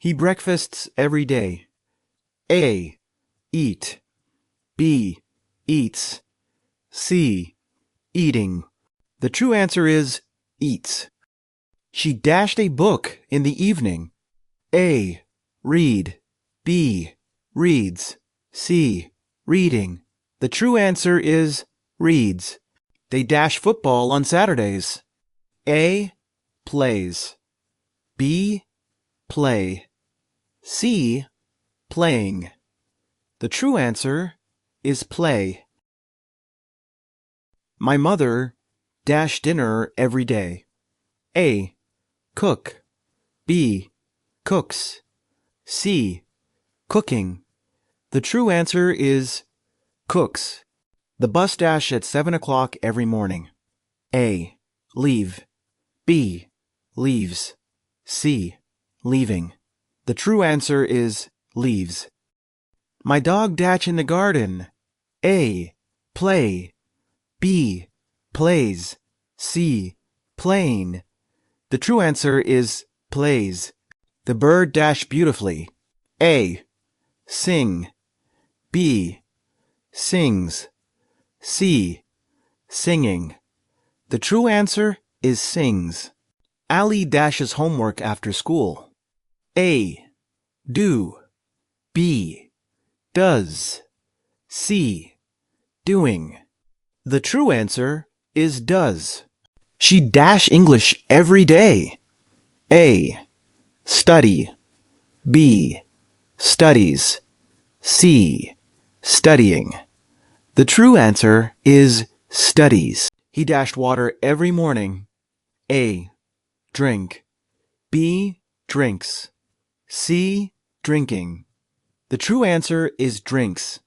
He breakfasts every day. A. Eat. B. Eats. C. Eating. The true answer is eats. She dashed a book in the evening. A. Read. B. Reads. C. Reading. The true answer is reads. They dash football on Saturdays. A. Plays. B. Play. C. Playing. The true answer is play. My mother dash dinner every day. A. Cook. B. Cooks. C. Cooking. The true answer is cooks. The bus dash at 7 o'clock every morning. A. Leave. B. Leaves. C. Leaving. The true answer is leaves. My dog dash in the garden. A. Play. B. Plays. C. Playing. The true answer is plays. The bird dash beautifully. A. Sing. B. Sings. C. Singing. The true answer is sings. Ali dashes homework after school. A. Do. B. Does. C. Doing. The true answer is does. She dash English every day. A. Study. B. Studies. C. Studying. The true answer is studies. He dashed water every morning. A. Drink. B. Drinks. C. Drinking. The true answer is drinks.